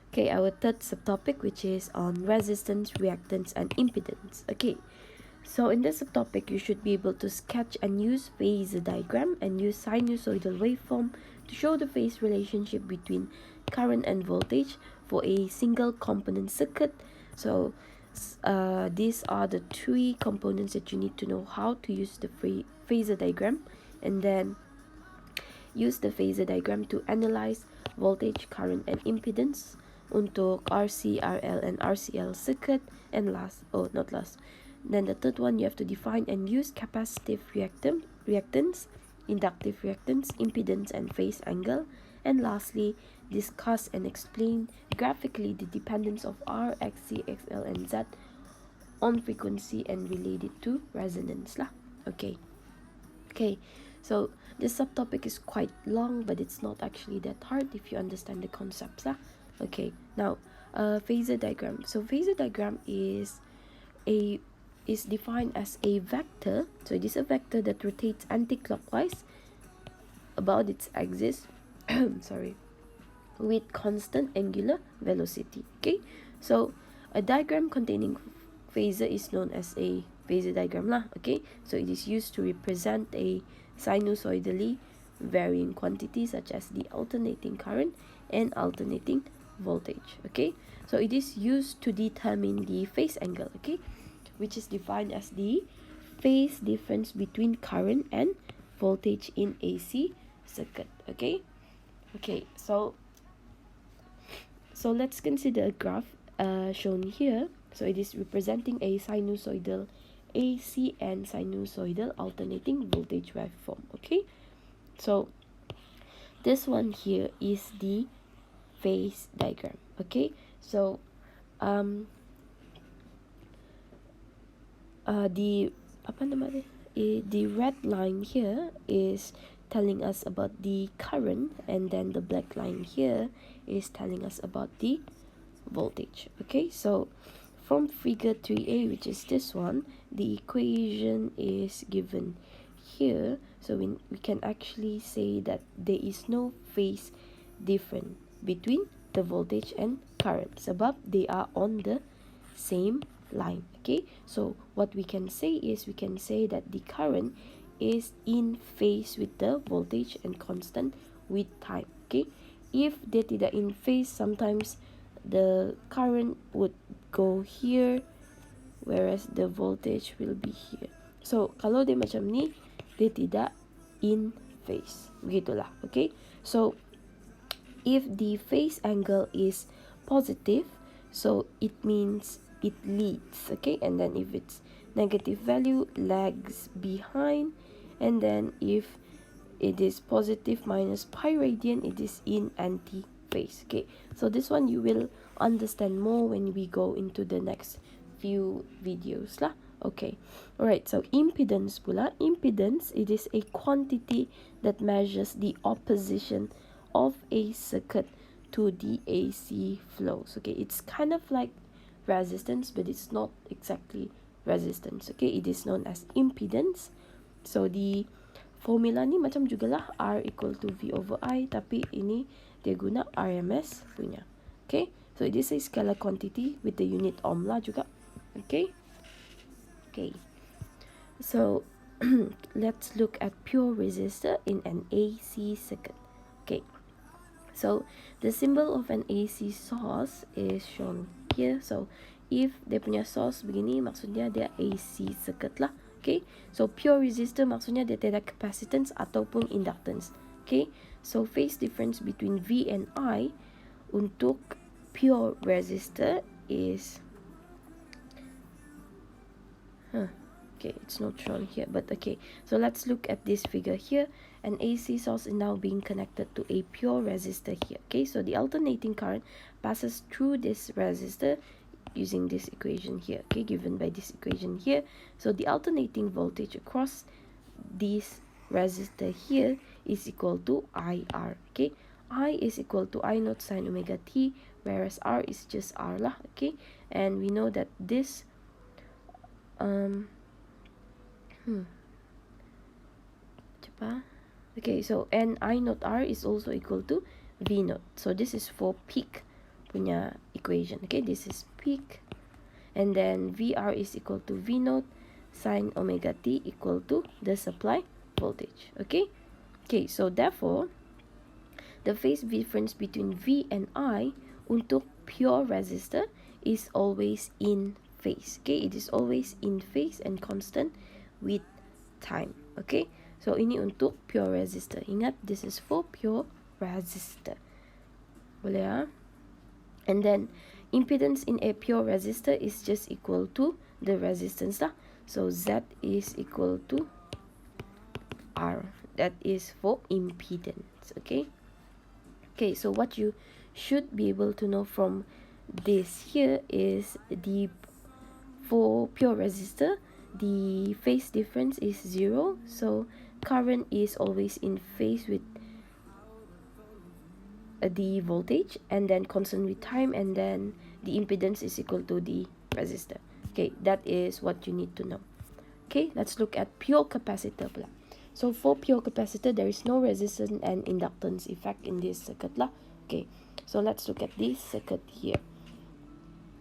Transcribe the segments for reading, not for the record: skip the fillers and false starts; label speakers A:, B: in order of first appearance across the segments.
A: Okay, our third subtopic, which is on resistance, reactance, and impedance. Okay, so in this subtopic, you should be able to sketch and use phasor diagram and use sinusoidal waveform to show the phase relationship between current and voltage for a single component circuit. So these are the three components that you need to know how to use the phasor diagram, and then use the phasor diagram to analyze voltage, current, and impedance untuk RC, RL, and RCL circuit. And then the third one, you have to define and use capacitive reactance, inductive reactance, impedance, and phase angle. And lastly, discuss and explain graphically the dependence of R, X, C, XL, and Z on frequency and relate it to resonance lah. Okay, so this subtopic is quite long, but it's not actually that hard if you understand the concepts lah. Okay, now phasor diagram. So phasor diagram is defined as a vector. So it is a vector that rotates anti-clockwise about its axis sorry, with constant angular velocity. Okay, so a diagram containing phasor is known as a phasor diagram lah. Okay, so it is used to represent a sinusoidally varying quantity such as the alternating current and alternating voltage. Okay, so it is used to determine the phase angle, okay, which is defined as the phase difference between current and voltage in AC circuit. Okay, so let's consider a graph shown here. So it is representing a sinusoidal AC and sinusoidal alternating voltage waveform. Okay, so this one here is the phase diagram. Okay, so the red line here is telling us about the current, and then the black line here is telling us about the voltage. Okay, so from figure 3a, which is this one, the equation is given here. So we can actually say that there is no phase difference between the voltage and current sebab they are on the same line. Okay, so what we can say is that the current is in phase with the voltage and constant with time. Okay, if dia tidak in phase, sometimes the current would go here whereas the voltage will be here. So kalau dia macam ni, dia tidak in phase, begitulah. Okay, so if the phase angle is positive, so it means it leads. Okay, and then if it's negative value, lags behind, and then if it is positive minus pi radian, it is in anti-phase. Okay, so this one you will understand more when we go into the next few videos lah. Okay, alright, so impedance pula. Impedance, it is a quantity that measures the opposition of a circuit to the AC flows. Okay, it's kind of like resistance, but it's not exactly resistance. Okay, it is known as impedance. So the formula ni macam jugalah R equal to V over I, tapi ini dia guna RMS punya. Okay, so it is a scalar quantity with the unit ohm lah juga. Okay, so let's look at pure resistor in an AC circuit. Okay, so the symbol of an AC source is shown here. So if dia punya source begini, maksudnya dia AC circuit lah. Okay, so pure resistor maksudnya dia tiada capacitance ataupun inductance. Okay, so phase difference between V and I untuk pure resistor is okay, it's not shown here, but okay, so let's look at this figure here. An AC source is now being connected to a pure resistor here. Okay, so the alternating current passes through this resistor using this equation here, okay, given by this equation here. So the alternating voltage across this resistor here is equal to IR. Okay, I is equal to I naught sine omega t, whereas R is just R lah. Okay, and we know that this okay, so and I naught R is also equal to V naught. So this is for peak punya equation. Okay, this is peak, and then VR is equal to V naught sine omega t equal to the supply voltage. Okay, so therefore the phase difference between V and I untuk pure resistor is always in phase. Okay, it is always in phase and constant with time. Okay, so ini untuk pure resistor. Ingat, this is for pure resistor. Boleh ya? And then impedance in a pure resistor is just equal to the resistance lah. So Z is equal to R. That is for impedance. Okay, so what you should be able to know from this here is for pure resistor, the phase difference is 0, so current is always in phase with the voltage, and then constant with time, and then the impedance is equal to the resistor. Okay, that is what you need to know. Okay, let's look at pure capacitor pula. So for pure capacitor, there is no resistance and inductance effect in this circuit lah. Okay, so let's look at this circuit here.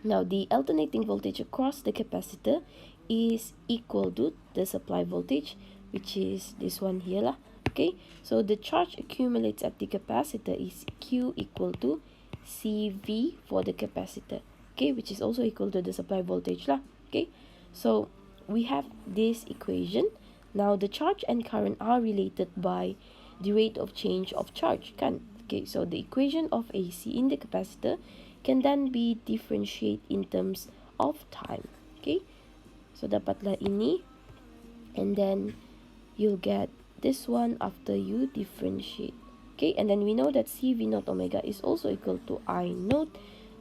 A: Now the alternating voltage across the capacitor is equal to the supply voltage, which is this one here lah. Okay, so the charge accumulates at the capacitor is Q equal to CV for the capacitor. Okay, which is also equal to the supply voltage lah. Okay, so we have this equation. Now the charge and current are related by the rate of change of charge, kan? Okay, so the equation of AC in the capacitor can then be differentiated in terms of time. Okay, so dapatlah ini, and then you'll get this one after you differentiate. Okay, and then we know that CV naught omega is also equal to I naught,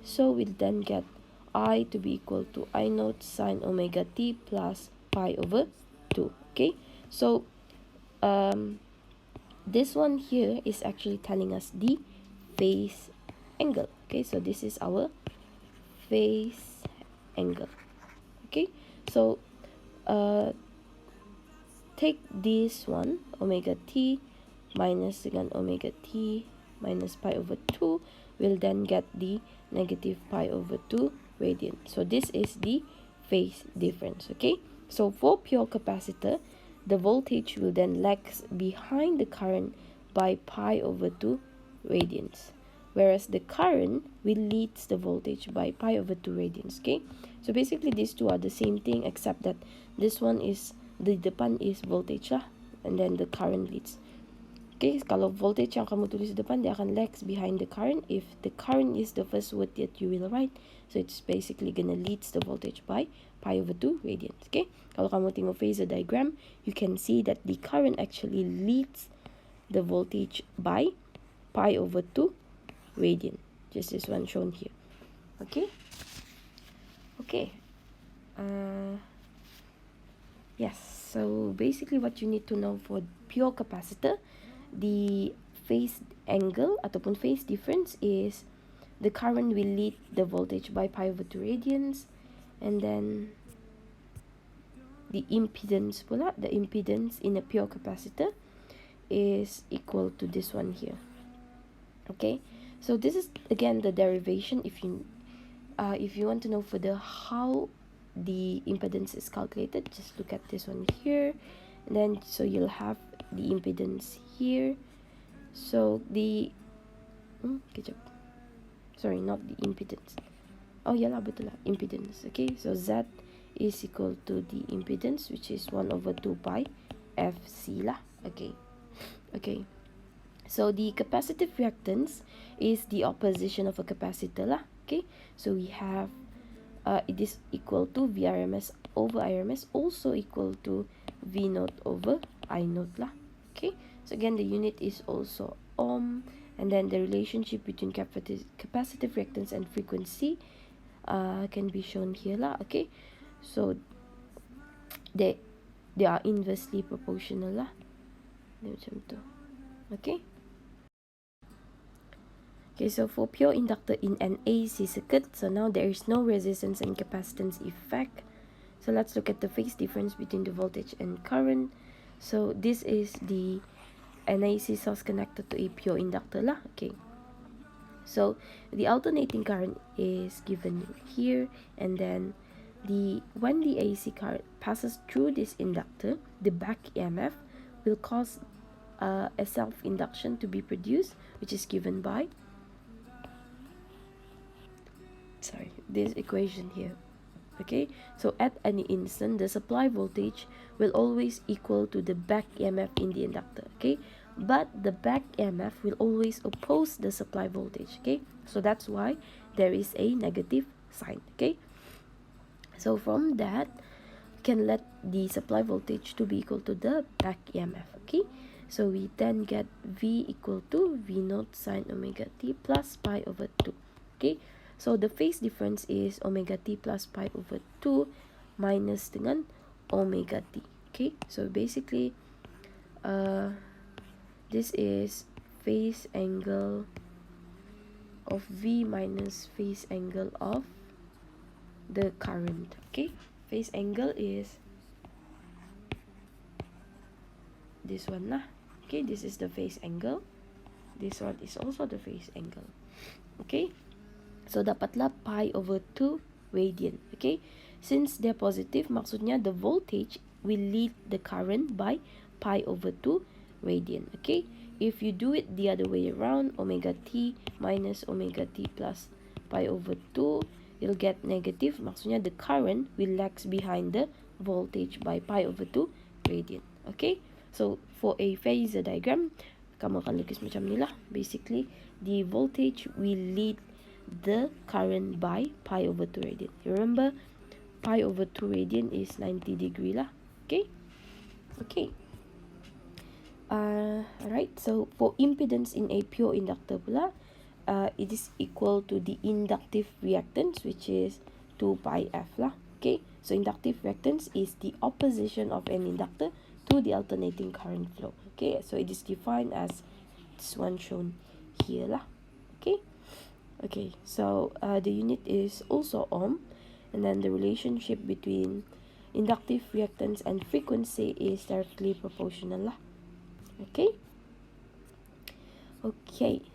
A: so we'll then get I to be equal to I naught sine omega t plus pi over 2. Okay, so this one here is actually telling us the phase angle. Okay, so this is our phase angle. Okay, so take this one, omega t minus dengan omega t minus pi over 2, will then get the negative pi over 2 radian. So this is the phase difference. Okay, so for pure capacitor, the voltage will then lag behind the current by pi over 2 radians, whereas the current will lead the voltage by pi over 2 radians. Okay, so basically these two are the same thing, except that this one is, the depan is voltage lah, and then the current leads. Okay, kalau voltage yang kamu tulis di depan, dia akan lags behind the current. If the current is the first word that you will write, so it's basically gonna leads the voltage by pi over 2 radians. Okay, kalau kamu tengok Phasor diagram, you can see that the current actually leads the voltage by pi over 2 radian. Just this one shown here. Okay, yes, so basically what you need to know for pure capacitor, the phase angle ataupun phase difference is the current will lead the voltage by pi over 2 radians, and then the impedance pula, the impedance in a pure capacitor is equal to this one here. Okay, so this is again the derivation. If you want to know further how the impedance is calculated, just look at this one here, and then so you'll have the impedance here. So the sorry, not the impedance. Oh yeah lah, betul lah, impedance. Okay, so Z is equal to the impedance, which is 1 over 2 pi FC lah. Okay, so the capacitive reactance is the opposition of a capacitor lah. Okay, so we have it is equal to Vrms over Irms, also equal to V naught over I naught lah. Okay, so again the unit is also ohm, and then the relationship between capacitive reactance and frequency can be shown here lah. Okay, so they are inversely proportional lah. Macam tu. Okay, so for pure inductor in an AC circuit, so now there is no resistance and capacitance effect. So let's look at the phase difference between the voltage and current. So this is an AC source connected to a pure inductor lah. Okay, So the alternating current is given here, and then when the AC current passes through this inductor, the back EMF will cause a self-induction to be produced, which is given by this equation here. Okay, so at any instant, the supply voltage will always equal to the back EMF in the inductor. Okay, but the back EMF will always oppose the supply voltage. Okay, so that's why there is a negative sign. Okay, so from that, we can let the supply voltage to be equal to the back EMF. Okay, so we then get V equal to V naught sine omega t plus pi over 2. Okay, so the phase difference is omega t plus pi over 2 minus dengan omega t. Okay, so basically this is phase angle of V minus phase angle of the current. Okay, phase angle is this one lah. Okay, this is the phase angle. This one is also the phase angle. Okay, so dapatlah pi over 2 radian. Okay, since they're positive, maksudnya the voltage will lead the current by pi over 2 radian. Okay, if you do it the other way around, omega t minus omega t plus pi over 2, you'll get negative. Maksudnya the current will lags behind the voltage by pi over 2 radian. Okay, so for a phasor diagram, kamu akan lukis macam ni lah. Basically, the voltage will lead the current by pi over 2 radian. Remember, pi over 2 radian is 90 degree lah. Okay, okay. Right, so for impedance in a pure inductor pula, it is equal to the inductive reactance, which is 2 pi f lah. Okay, so inductive reactance is the opposition of an inductor to the alternating current flow. Okay, so it is defined as this one shown here lah. Okay, okay, so the unit is also ohm, and then the relationship between inductive reactance and frequency is directly proportional lah. Okay, okay.